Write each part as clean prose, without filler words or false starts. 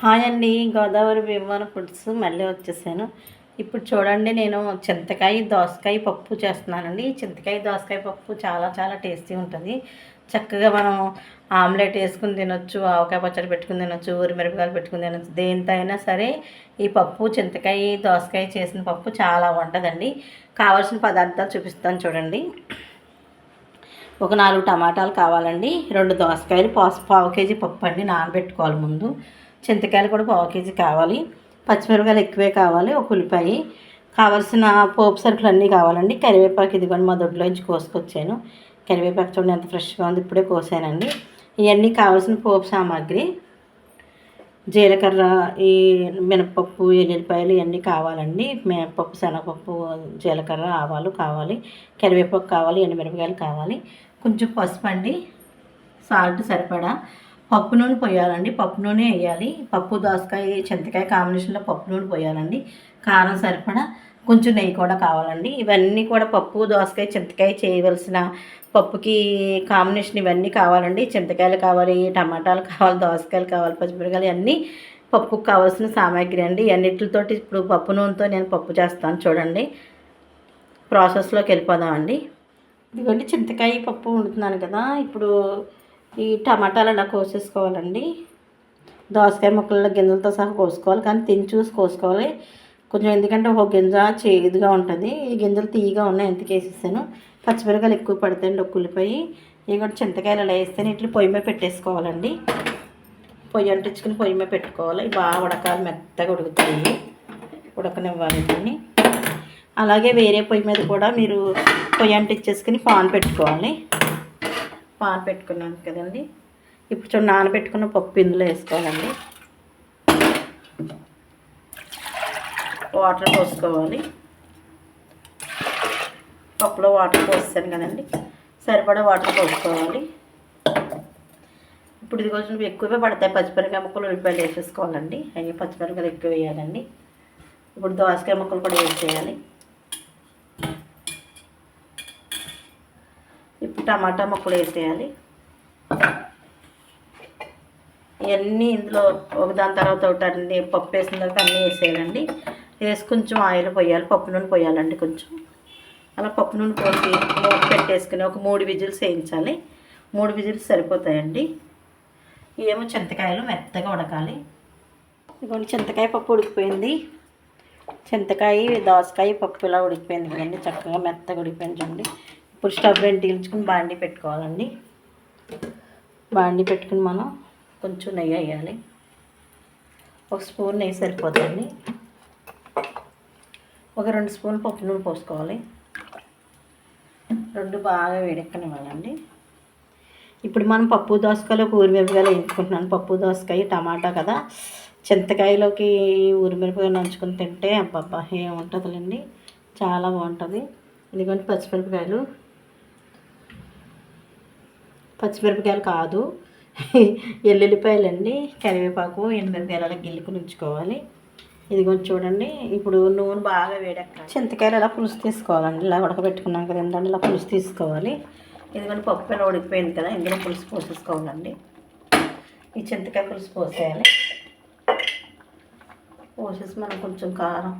Hi అండి, Godavari Bhimavaram foods మళ్ళీ వచ్చేసాను. ఇప్పుడు చూడండి, నేను చింతకాయ దోసకాయ పప్పు చేస్తున్నానండి. చింతకాయ దోసకాయ పప్పు చాలా చాలా టేస్టీ ఉంటుంది. చక్కగా మనం ఆమ్లెట్ వేసుకుని తినొచ్చు, ఆవకాయ పచ్చడి పెట్టుకుని తినొచ్చు, ఊరిమిరపకాయలు పెట్టుకుని తినొచ్చు. దేనితో అయినా సరే ఈ పప్పు చింతకాయ దోసకాయ చేసిన పప్పు చాలా బాగుంటుందండి. కావాల్సిన పదార్థాలు చూపిస్తాను చూడండి. ఒక 4 టమాటాలు కావాలండి, 2 దోసకాయలు, పావు కేజీ పప్పు అండి నానబెట్టుకోవాలి ముందు. చింతకాయలు కూడా పావు కేజీ కావాలి. పచ్చిమిరపకాయలు ఎక్కువే కావాలి. ఒక ఉల్లిపాయ కావాల్సిన పోపు సరుకులు అన్నీ కావాలండి. కరివేపాకు ఇదిగోండి మా దొడ్లోంచి కోసుకొచ్చాను. కరివేపాకు చూడండి ఎంత ఫ్రెష్గా ఉంది, ఇప్పుడే కోసానండి. ఇవన్నీ కావాల్సిన పోపు సామాగ్రి. జీలకర్ర, ఈ మినపప్పు, ఎల్లుల్లిపాయలు ఇవన్నీ కావాలండి. మినపప్పు, శనగపప్పు, జీలకర్ర, ఆవాలు కావాలి. కరివేపాకు కావాలి, ఎండుమిరపకాయలు కావాలి. కొంచెం పసుపు అండి, సాల్ట్ సరిపడా. పప్పు నూనె పోయాలండి, పప్పు నూనె వేయాలి. పప్పు దోసకాయ చింతకాయ కాంబినేషన్లో పప్పు నూనె పోయాలండి. కారం సరిపడా, కొంచెం నెయ్యి కూడా కావాలండి. ఇవన్నీ కూడా పప్పు దోసకాయ చింతకాయ చేయవలసిన పప్పుకి కాంబినేషన్ ఇవన్నీ కావాలండి. చింతకాయలు కావాలి, టమాటాలు కావాలి, దోసకాయలు కావాలి, పచ్చిమిరపకాయలు అన్నీ పప్పుకు కావాల్సిన సామాగ్రి అండి. అన్నిటితోటి ఇప్పుడు పప్పు నూనెతో నేను పప్పు చేస్తాను చూడండి. ప్రాసెస్లోకి వెళ్ళిపోదామండి. ఇదిగోండి చింతకాయ పప్పు వండుతున్నాను కదా. ఇప్పుడు ఈ టమాటాలు అలా కోసేసుకోవాలండి. దోసకాయ ముక్కల్లో గింజలతో సహా కోసుకోవాలి, కానీ తిని చూసి కోసుకోవాలి కొంచెం, ఎందుకంటే ఒక గింజ చేదుగా ఉంటుంది. ఈ గింజలు తీయగా ఉన్నాయి, ఎందుకు వేసేసాను. పచ్చిమిరకాయలు ఎక్కువ పడతాయండి, ఒక ఉల్లిపాయ. ఇవి కూడా చింతకాయలు అలా వేస్తేనే ఇట్లా పొయ్యి మీద పెట్టేసుకోవాలండి. పొయ్యి అంటించుకుని పొయ్యి మీద పెట్టుకోవాలి. బాగా ఉడకాలి, మెత్తగా ఉడుకుతాయి, ఉడకనివ్వాలి దీన్ని. అలాగే వేరే పొయ్యి మీద కూడా మీరు పొయ్యి అంటించేసుకుని పాన్ పెట్టుకోవాలి. పాన్ పెట్టుకున్నాను కదండి. ఇప్పుడు చూడండి, నానబెట్టుకున్న పప్పు ఇందులో వేసుకోవాలండి. వాటర్ పోసుకోవాలి. పప్పులో వాటర్ పోస్తాను కదండి, సరిపడా వాటర్ పోసుకోవాలి. ఇప్పుడు ఇది కొంచెం ఎక్కువే పడతాయి. పచ్చిమిరపకాయ ముక్కలు, ఉల్లిపాయలు వేసేసుకోవాలండి. అవి పచ్చిమిరపకాయలు ఎక్కువ వేయాలండి. ఇప్పుడు దోసకాయ ముక్కలు కూడా వేసేయాలి. ఇప్పుడు టమాటా ముక్కలు వేసేయాలి. ఇవన్నీ ఇందులో ఒకదాని తర్వాత ఒకటి అన్నీ పప్పు వేసిన తర్వాత అన్నీ వేసేయాలండి. వేసి కొంచెం ఆయిల్ పోయాలి, పప్పు నూనె పోయాలండి కొంచెం. అలా పప్పు నూనె పోసి మూత పెట్టేసుకుని ఒక 3 విజిల్స్ వేయించాలి. 3 విజిల్స్ సరిపోతాయండి. ఏమో చింతకాయలు మెత్తగా ఉడకాలి. ఇదిగోండి చింతకాయ పప్పు ఉడికిపోయింది. చింతకాయ దోసకాయ పప్పు ఇలా ఉడికిపోయింది కదండి, చక్కగా మెత్తగా ఉడికిపోయింది చూడండి. ఇప్పుడు స్టవ్ వెంటిల్చుకుని బాండీ పెట్టుకోవాలండి. బాండీ పెట్టుకుని మనం కొంచెం నెయ్యి వేయాలి. 1 స్పూన్ నెయ్యి సరిపోతుంది. ఒక 2 స్పూన్లు పప్పు నూనె పోసుకోవాలి. 2 బాగా వేడెక్కనివ్వాలండి. ఇప్పుడు మనం పప్పు దోసకాయలోకి ఊరిమిరపకాయలు వేయించుకుంటున్నాను. పప్పు దోసకాయ టమాటా కదా, చింతకాయలోకి ఊరిమిరపకాయలు నంచుకొని తింటే అబ్బబ్బా ఏముంటుందండి, చాలా బాగుంటుంది. ఇదిగోండి పచ్చిమిరపకాయలు కాదు, ఎల్లుల్లిపాయలండి, కరివేపాకు, ఎండుమిరపకాయలు అలా గిల్లుకుని ఉంచుకోవాలి. ఇదిగోండి చూడండి, ఇప్పుడు నూనె బాగా వేడెక్కాలి. చింతకాయలు అలా పులుసు తీసుకోవాలండి. ఇలా ఉడకబెట్టుకున్నాం కదా, ఏంటంటే ఇలా పులుసు తీసుకోవాలి. ఇదిగోండి పప్పు ఇలా ఉడికిపోయింది కదా, ఇందులో పులుసు పోసేసుకోవాలండి. ఈ చింతకాయ పులుసు పోసేయాలి. పోసేసి మనం కొంచెం కారం,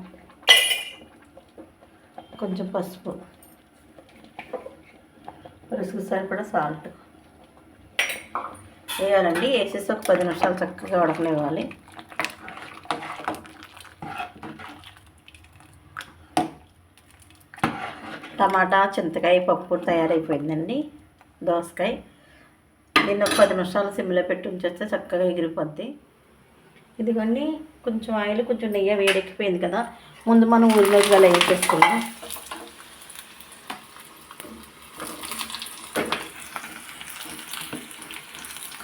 కొంచెం పసుపు, రుచికి సరిపడా సాల్ట్ వేయాలండి. వేసేసి ఒక 10 నిమిషాలు చక్కగా ఉడకనివ్వాలి. టమాటా చింతకాయ పప్పు తయారైపోయిందండి. దోసకాయ దీన్ని ఒక 10 నిమిషాలు సిమ్లో పెట్టి ఉంచేస్తే చక్కగా ఎగిరిపోద్ది. ఇదిగోండి కొంచెం ఆయిల్, కొంచెం నెయ్యి వేడెక్కిపోయింది కదా, ముందు మనం ఊరిమిరపకాయలు వేసేసుకున్నాం.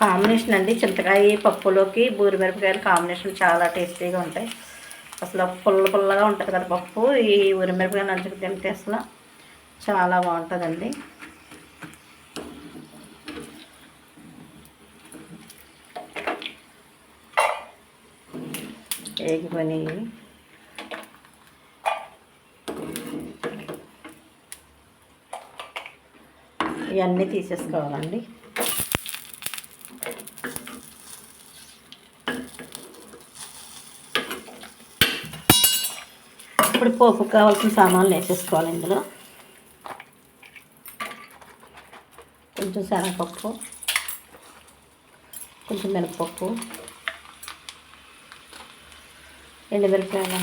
కాంబినేషన్ అండి, చింతకాయ పప్పులోకి ఊరిమిరపకాయలు కాంబినేషన్ చాలా టేస్టీగా ఉంటాయి. అసలు పుల్లగా ఉంటుంది కదా పప్పు, ఈ ఊరిమిరపకాయలు నంచుకు తింటే అసలు చాలా బాగుంటుందండి. ఏగిపోయి ఇవన్నీ తీసేసుకోవాలండి. ఇప్పుడు పోపు కావాల్సిన సామాన్లు వేసేసుకోవాలి. ఇందులో కొంచెం శనగపప్పు, కొంచెం మినపప్పు, ఎండుమిరపకాయలు,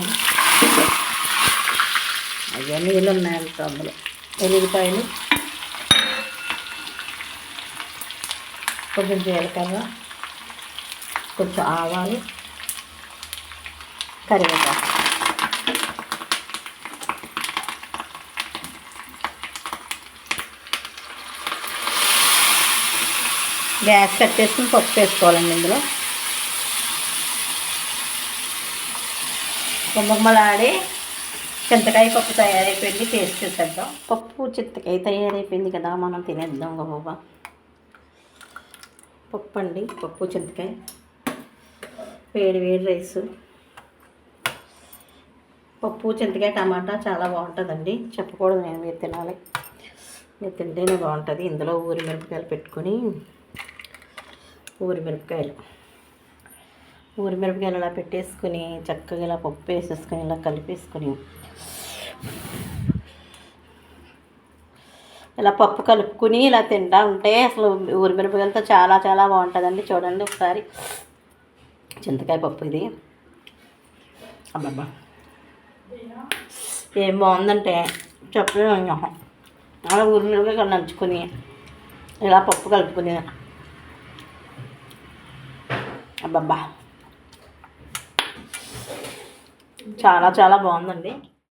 అయ్యో నీళ్ళు ఉన్నాయంట అందులో, ఎల్లిపాయలు, కొంచెం జీలకర్ర, కొంచెం ఆవాలు, కరివేపాకు. గ్యాస్ కట్టేసుకుని పప్పు వేసుకోవాలండి. ఇందులో గుమ్మగుమ్మలాడి చింతకాయ పప్పు తయారైపోయింది. టేస్ట్ చూసేద్దాం. పప్పు చింతకాయ తయారైపోయింది కదా, మనం తినేద్దాం గబగబా. పప్పు అండి, పప్పు చింతకాయ, వేడి వేడి రైసు, పప్పు చింతకాయ టమాటా చాలా బాగుంటుందండి. చెప్పకూడదు, నేను మీరు తినాలి, మీరు తింటేనే బాగుంటుంది. ఇందులో ఊరి మిరపకాయలు పెట్టుకొని, ఊరి మిరపకాయలు ఇలా పెట్టేసుకుని చక్కగా ఇలా పప్పు వేసేసుకొని ఇలా కలిపేసుకొని, ఇలా పప్పు కలుపుకుని ఇలా తింటా ఉంటే అసలు ఊరి మిరపకాయలతో చాలా చాలా బాగుంటుందండి. చూడండి ఒకసారి చింతకాయ పప్పు ఇది. అబ్బబ్బా ఏం బాగుందంటే చెప్పలేము. అలా ఊరి మిరపకాయలు నంచుకొని ఇలా పప్పు కలుపుకుని, అబ్బబ్బా చాలా చాలా బాగుందండి.